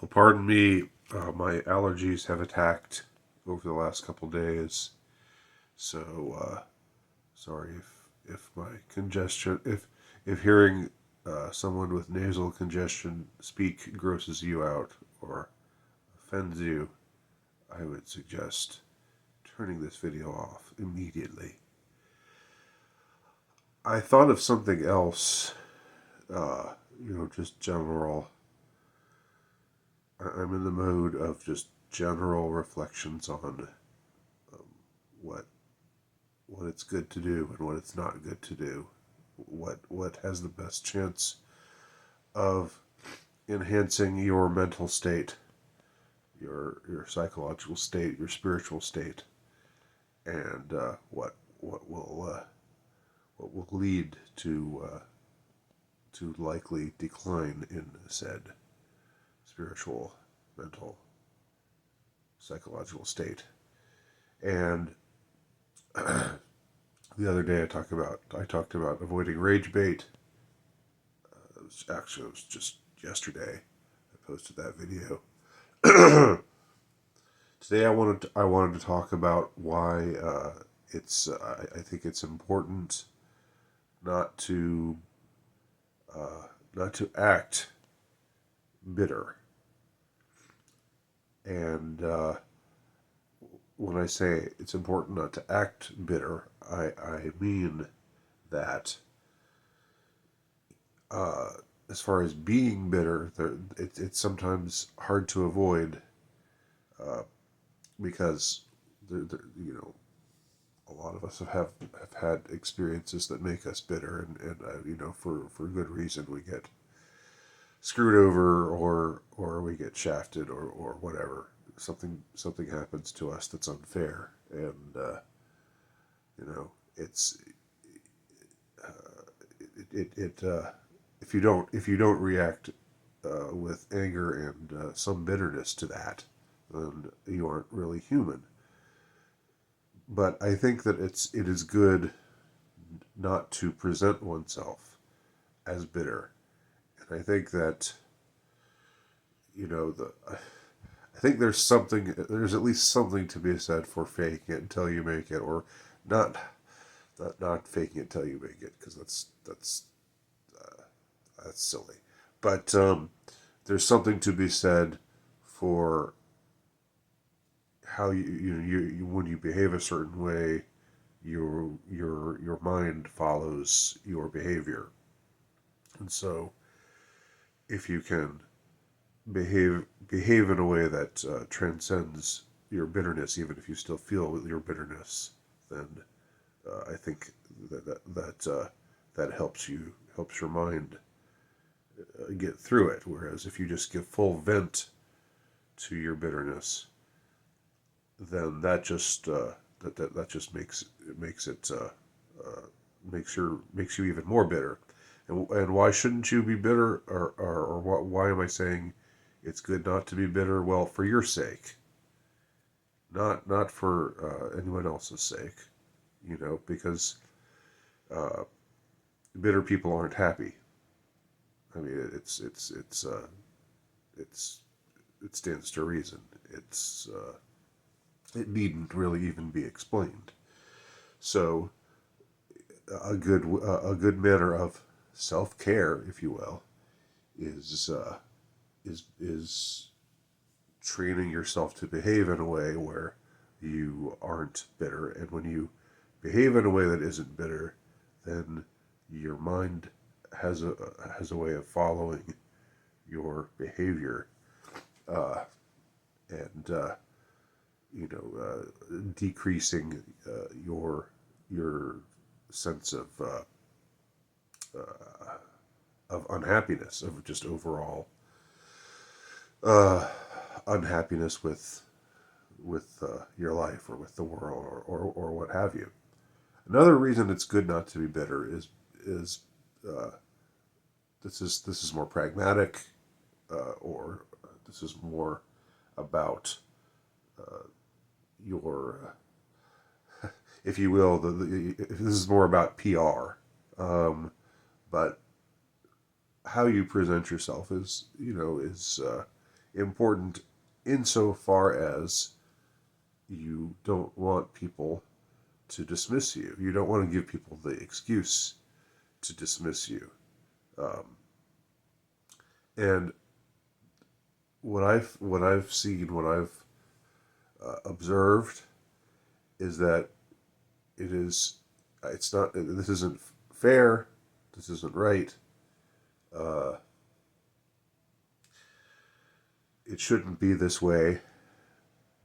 You'll pardon me, my allergies have attacked over the last couple days, so sorry if my congestion, if hearing someone with nasal congestion speak grosses you out or offends you. I would suggest turning this video off immediately. I thought of something else, just general. I'm in the mode of just general reflections on um, what what it's good to do and what it's not good to do. What has the best chance of enhancing your mental state, your psychological state, your spiritual state, and what will lead to likely decline in said spiritual, mental, psychological state. And the other day I talked about avoiding rage bait. It was just yesterday. I posted that video. Today I wanted to talk about why I think it's important not to not to act bitter. And when I say it's important not to act bitter, I mean that as far as being bitter, it's sometimes hard to avoid uh, because a lot of us have had experiences that make us bitter, and for good reason we get screwed over or we get shafted or whatever. Something happens to us that's unfair, and it's if you don't react with anger and some bitterness to that, then you aren't really human. But I think that it is good not to present oneself as bitter, and I think that I think there's at least something to be said for faking it until you make it, or not not faking it until you make it, because that's silly. But there's something to be said for how you when you behave a certain way, your mind follows your behavior, and so if you can behave in a way that transcends your bitterness, even if you still feel your bitterness, then I think that helps your mind get through it. Whereas if you just give full vent to your bitterness, then that just makes it makes you even more bitter. And why shouldn't you be bitter? Or why am I saying it's good not to be bitter? Well, for your sake, not for anyone else's sake, because uh, bitter people aren't happy. I mean, it stands to reason. It needn't really even be explained. So a good manner of self care, if you will, is is training yourself to behave in a way where you aren't bitter, and when you behave in a way that isn't bitter, then your mind has a way of following your behavior, uh, and decreasing your sense of unhappiness, of just overall uh, unhappiness with your life or with the world or what have you. Another reason it's good not to be bitter is uh, this is more pragmatic, or this is more about your, if you will, this is more about PR. But how you present yourself is important insofar as you don't want people to dismiss you. You don't want to give people the excuse to dismiss you. Um, and what I've seen, what I've observed, is that it is it's not this isn't fair. This isn't right. Uh, it shouldn't be this way.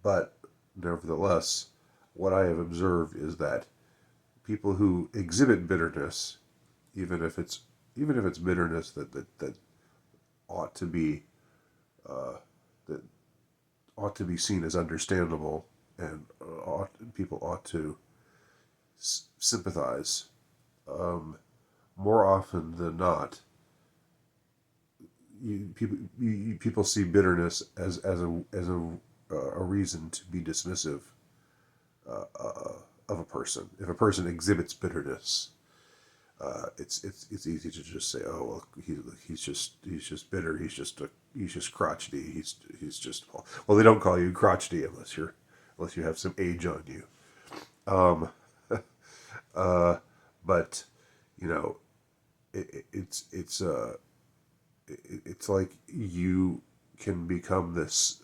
But nevertheless, what I have observed is that people who exhibit bitterness, even if it's bitterness that ought to be uh, that ought to be seen as understandable, and people ought to sympathize. More often than not, people see bitterness as a reason to be dismissive of a person. If a person exhibits bitterness, it's easy to just say, oh well, he's just bitter. He's just crotchety. He's just, well, they don't call you crotchety unless you have some age on you. Um, but you know, it's like you can become this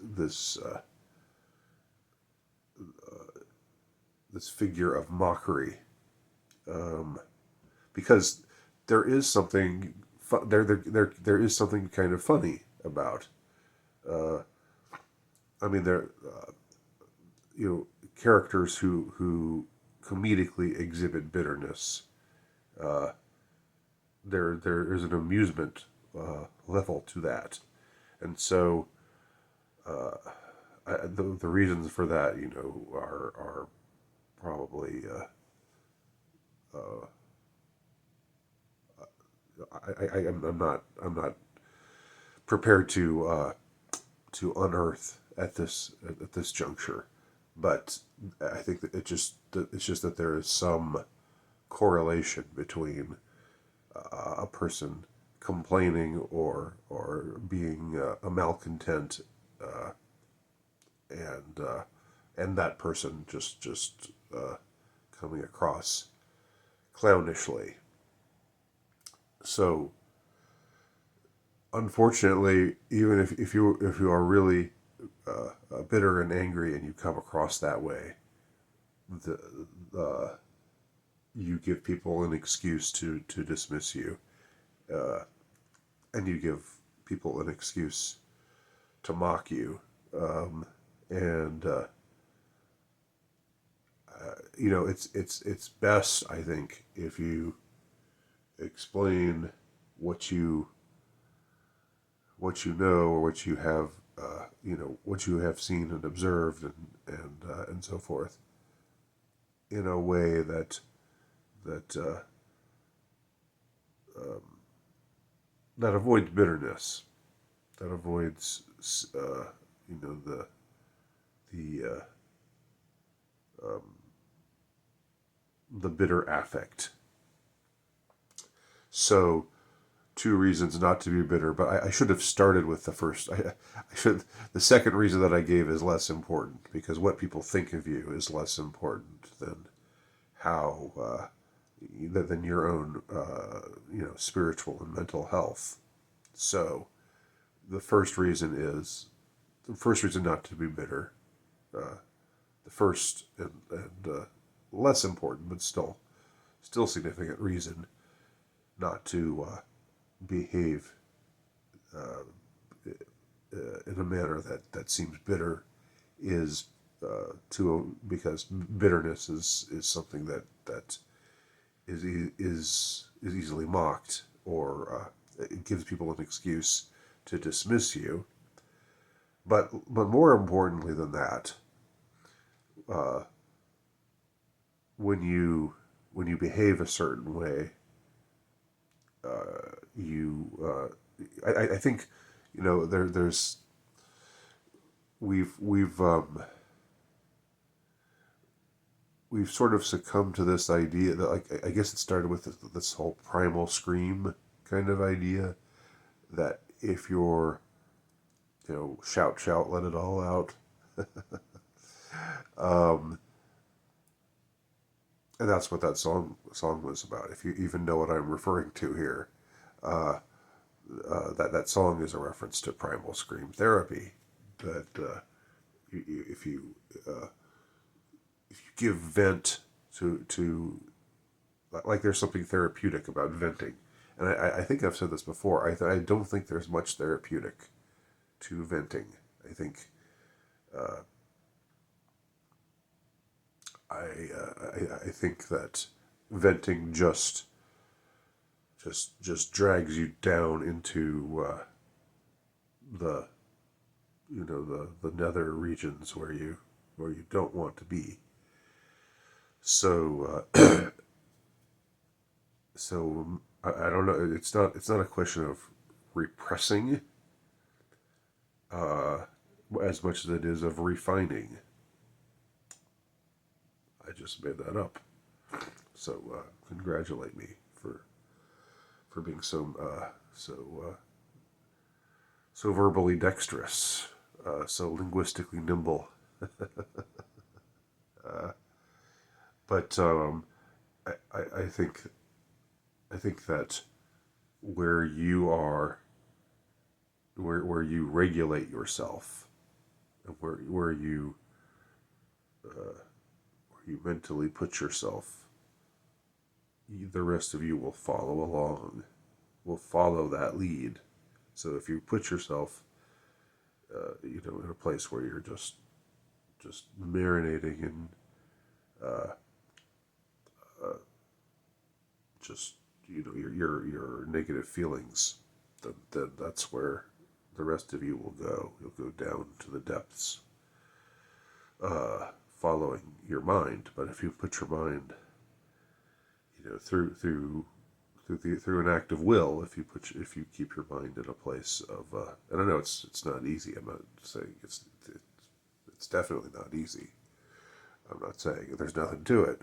figure of mockery, um, because there is something there is something kind of funny about. Uh, I mean, there characters who comedically exhibit bitterness. Uh, there is an amusement level to that, and so the reasons for that, are probably I'm not prepared to unearth at this juncture, but I think that it's just that there is some correlation between a person complaining or being a malcontent, uh, and that person just coming across clownishly. So unfortunately, even if you are really bitter and angry and you come across that way, the you give people an excuse to dismiss you, uh, and you give people an excuse to mock you, and it's best, I think, if you explain what you know, or what you have what you have seen and observed, and so forth, in a way that um, that avoids bitterness, that avoids the um, the bitter affect. So, two reasons not to be bitter, but I should have started with the first. I should. The second reason that I gave is less important, because what people think of you is less important than how than your own spiritual and mental health. So the first reason not to be bitter. Uh, the first and less important, but still significant reason not to behave uh, in a manner that seems bitter is because bitterness is something that is easily mocked, or it gives people an excuse to dismiss you. But more importantly than that, uh, when you behave a certain way, you I think there's we've sort of succumbed to this idea that, like, I guess it started with this whole primal scream kind of idea, that if you're shout, shout, let it all out. Um, and that's what that song was about. If you even know what I'm referring to here, uh, that song is a reference to Primal Scream Therapy. That if you uh, if you give vent to like there's something therapeutic about venting, and I think I've said this before. I don't think there's much therapeutic to venting. I think uh, I think that venting just drags you down into the the nether regions where you don't want to be. So so I don't know. It's not a question of repressing uh, as much as it is of refining. I just made that up. So congratulate me for being so verbally dexterous, so linguistically nimble. Uh, but I think that where you are, where you regulate yourself, and where you mentally put yourself, the rest of you will follow along, will follow that lead. So if you put yourself, in a place where you're just marinating in uh, uh, just your negative feelings, then that's where the rest of you will go. You'll go down to the depths, following your mind. But if you put your mind, through an act of will, if you keep your mind in a place of, and I know it's not easy. I'm not saying it's definitely not easy. I'm not saying there's nothing to it.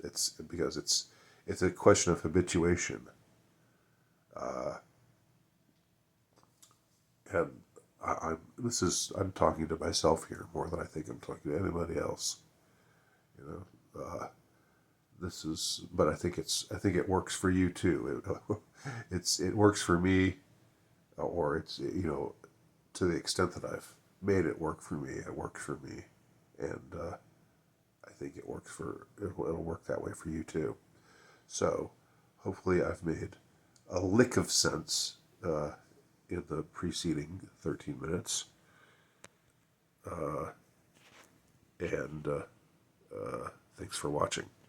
It's because it's a question of habituation. Uh, and I'm talking to myself here more than I think I'm talking to anybody else. You this is, but I think it works for you too. It works for me, or it's to the extent that I've made it work for me, it works for me, and I think it'll work that way for you too. So hopefully I've made a lick of sense in the preceding 13 minutes. Uh, and thanks for watching.